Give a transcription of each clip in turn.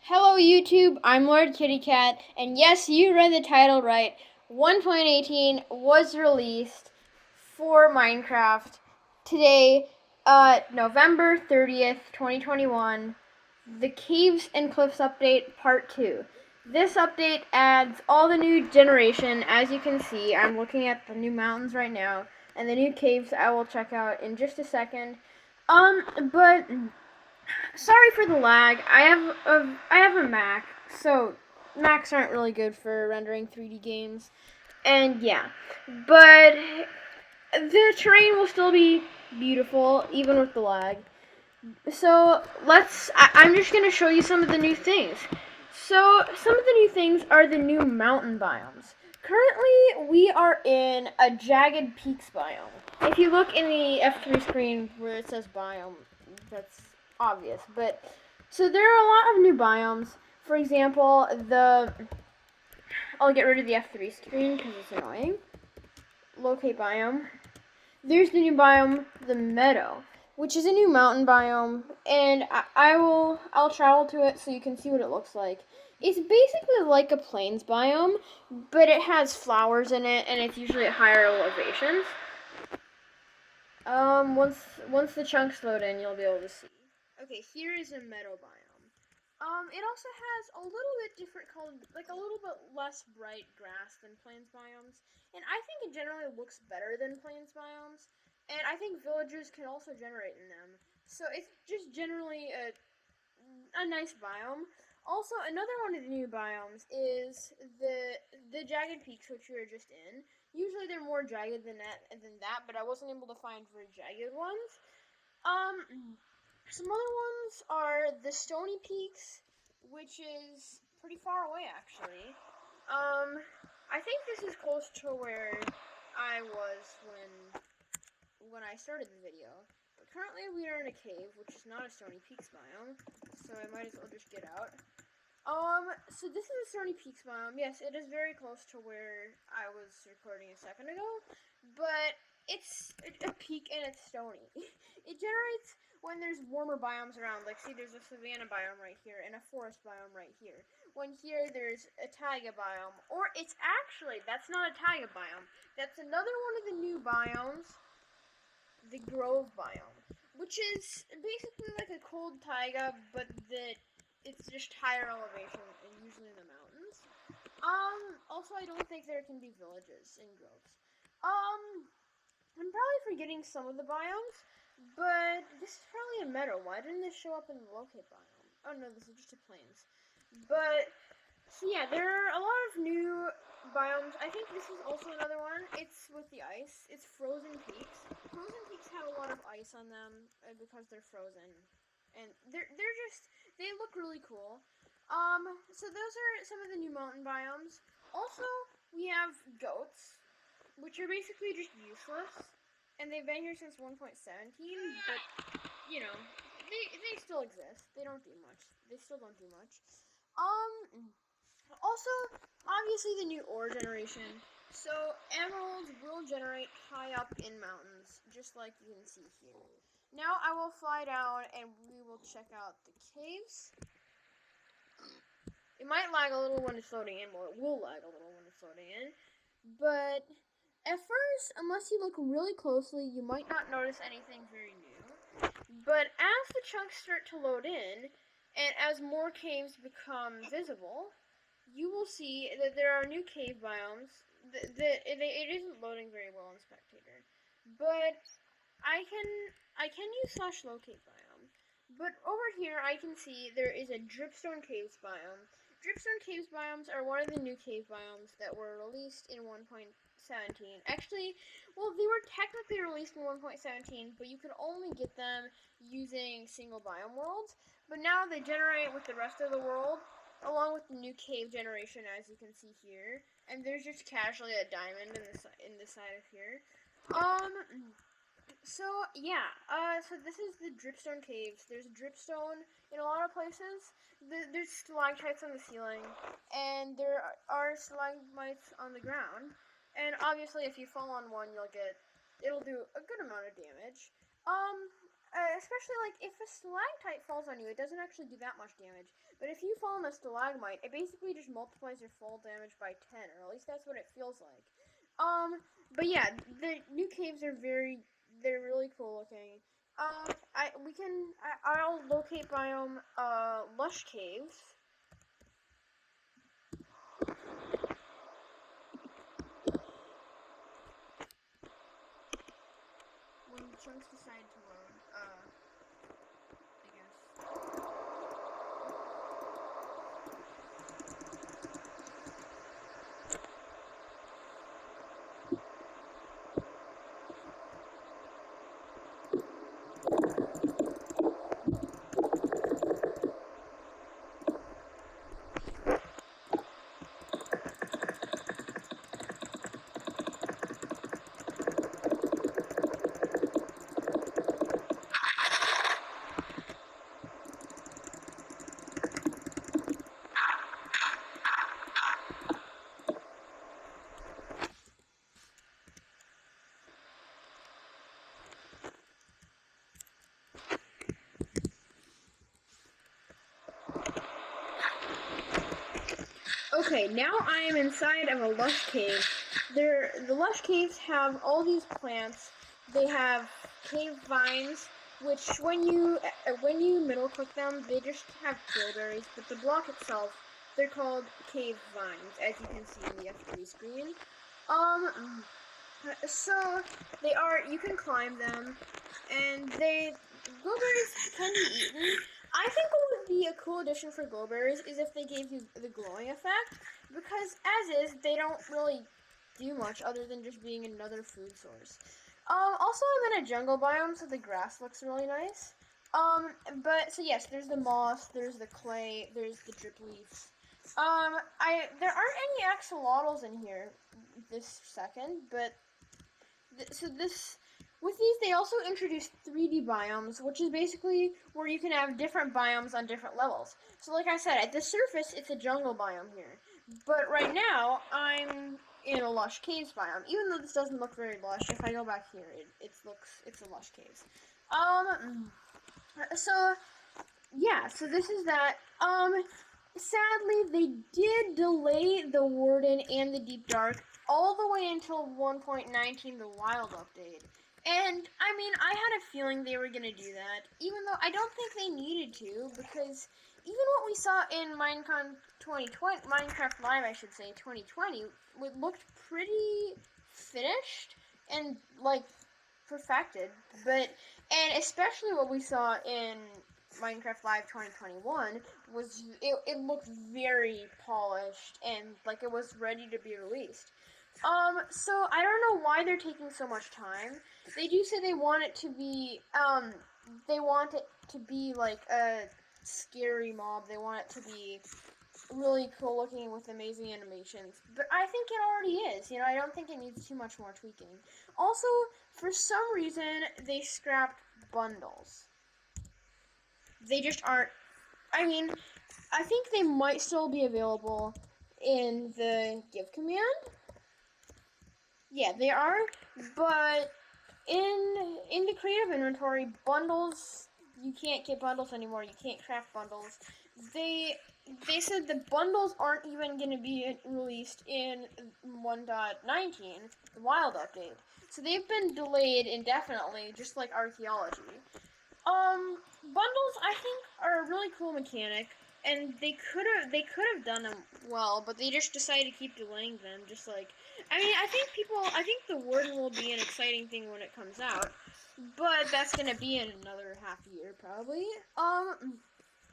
Hello YouTube, I'm Lord Kitty Cat, and yes, you read the title right. 1.18 was released for Minecraft today, November 30th, 2021. The Caves and Cliffs update part 2. This update adds all the new generation. As you can see, I'm looking at the new mountains right now, and the new caves I will check out in just a second. But sorry for the lag. I have a Mac, so Macs aren't really good for rendering 3D games. And yeah, but the terrain will still be beautiful even with the lag. So I'm just gonna show you some of the new things. So some of the new things are the new mountain biomes. Currently, we are in a Jagged Peaks biome. If you look in the F3 screen where it says biome, that's obvious. But so there are a lot of new biomes. For example, I'll get rid of the F3 screen because it's annoying. Locate biome. There's the new biome, the meadow, which is a new mountain biome, and I'll travel to it so you can see what it looks like. It's basically like a plains biome, but it has flowers in it, and it's usually at higher elevations. Once the chunks load in, you'll be able to see. Okay, here is a meadow biome. It also has a little bit different color, like a little bit less bright grass than plains biomes, and I think it generally looks better than plains biomes. And I think villagers can also generate in them, so it's just generally a nice biome. Also, another one of the new biomes is the Jagged Peaks, which we were just in. Usually they're more jagged than that, but I wasn't able to find very jagged ones. Some other ones are the Stony Peaks, which is pretty far away actually. I think this is close to where I was when I started the video. But currently we are in a cave, which is not a Stony Peaks biome, so I might as well just get out. So this is a Stony Peaks biome. Yes, it is very close to where I was recording a second ago, but it's a peak and it's stony. It generates when there's warmer biomes around. Like, see, there's a savanna biome right here and a forest biome right here. When here there's a taiga biome, or it's actually, that's not a taiga biome. That's another one of the new biomes, the grove biome, which is basically like a cold taiga, but that it's just higher elevation and usually in the mountains. Also, I don't think there can be villages in groves. I'm probably forgetting some of the biomes, but this is probably a meadow. Why didn't this show up in the locate biome? Oh no, this is just a plains. But so yeah, there are a lot of new biomes. I think this is also another one. It's with the ice. It's frozen peaks. Frozen peaks have a lot of ice on them because they're frozen, and they're just they look really cool. So those are some of the new mountain biomes. Also, we have goats, which are basically just useless, and they've been here since 1.17. But you know, they still exist. They don't do much. They still don't do much. Also, obviously the new ore generation. So emeralds will generate high up in mountains, just like you can see here. Now I will fly down and we will check out the caves. It might lag a little when it's loading in. Well, it will lag a little when it's loading in. But at first, unless you look really closely, you might not notice anything very new. But as the chunks start to load in, and as more caves become visible, you will see that there are new cave biomes. It isn't loading very well in Spectator, but I can use /locate biome. But over here, I can see there is a dripstone caves biome. Dripstone caves biomes are one of the new cave biomes that were released in 1.17. Actually, well, they were technically released in 1.17, but you could only get them using single biome worlds. But now they generate with the rest of the world, along with the new cave generation, as you can see here. And there's just casually a diamond in the side of here. So yeah, so this is the dripstone caves. There's dripstone in a lot of places. There's stalactites on the ceiling, and there are stalagmites on the ground. And obviously, if you fall on one, it'll do a good amount of damage. Especially like if a stalactite falls on you, it doesn't actually do that much damage. But if you fall in a stalagmite, it basically just multiplies your fall damage by 10, or at least that's what it feels like. But yeah, the new caves are they're really cool looking. I'll locate biome, Lush Caves. When chunks decide to load, I guess. Okay, now I am inside of a lush cave. The lush caves have all these plants. They have cave vines, which when you middle click them, they just have bilberries. But the block itself, they're called cave vines, as you can see in the F3 screen. So you can climb them, and glowberries can be eaten. I think what would be a cool addition for glowberries is if they gave you the glowing effect, because as is, they don't really do much other than just being another food source. Also I'm in a jungle biome, so the grass looks really nice. So yes, there's the moss, there's the clay, there's the drip leaves. There aren't any axolotls in here this second, but with these they also introduced 3D biomes, which is basically where you can have different biomes on different levels. So like I said, at the surface it's a jungle biome here, but right now I'm in a lush caves biome. Even though this doesn't look very lush, if I go back here, it's a lush caves. So yeah, so this is that. Sadly, they did delay the Warden and the Deep Dark all the way until 1.19, the Wild update. And, I mean, I had a feeling they were going to do that, even though I don't think they needed to, because even what we saw in Minecraft Live, I should say, 2020, it looked pretty finished and, like, perfected, and especially what we saw in Minecraft Live 2021 it looked very polished and like it was ready to be released. So I don't know why they're taking so much time. They do say they want it to be like a scary mob. They want it to be really cool looking with amazing animations, but I think it already is. You know, I don't think it needs too much more tweaking. Also, for some reason, they scrapped bundles. They just aren't. I mean, I think they might still be available in the give command. Yeah, they are, but in the creative inventory, bundles, you can't get bundles anymore. You can't craft bundles. They said the bundles aren't even going to be released in 1.19, the wild update. So they've been delayed indefinitely, just like archaeology. Bundles I think are a really cool mechanic, and they could have done them well, but they just decided to keep delaying them. Just like, I mean, I think the Warden will be an exciting thing when it comes out, but that's gonna be in another half year probably.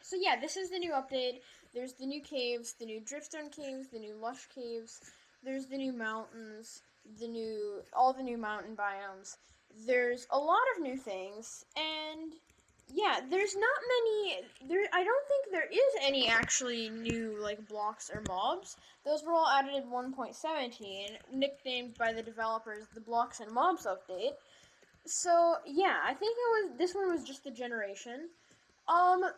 So yeah, this is the new update. There's the new caves, the new driftstone caves, the new lush caves. There's the new mountains, all the new mountain biomes. There's a lot of new things, and yeah, there's not many. I don't think there is any actually new like blocks or mobs. Those were all added in 1.17, nicknamed by the developers the Blocks and Mobs update. So yeah, I think this one was just a generation. Um,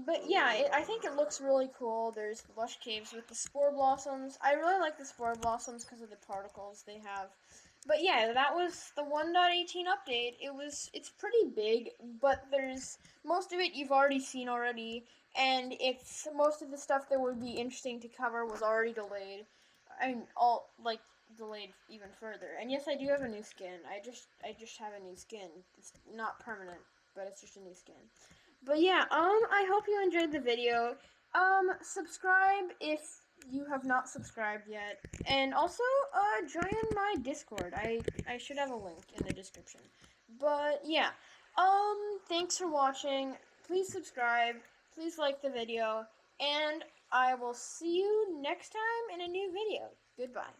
but yeah, I think it looks really cool. There's the lush caves with the spore blossoms. I really like the spore blossoms because of the particles they have. But yeah, that was the 1.18 update. It's pretty big, but there's most of it you've already seen already, and it's most of the stuff that would be interesting to cover was already delayed, and all like delayed even further. And yes, I do have a new skin. I just have a new skin. It's not permanent, but it's just a new skin. But yeah, I hope you enjoyed the video. Subscribe if you have not subscribed yet, and also, join my Discord. I should have a link in the description. But yeah, thanks for watching. Please subscribe. Please like the video, and I will see you next time in a new video. Goodbye.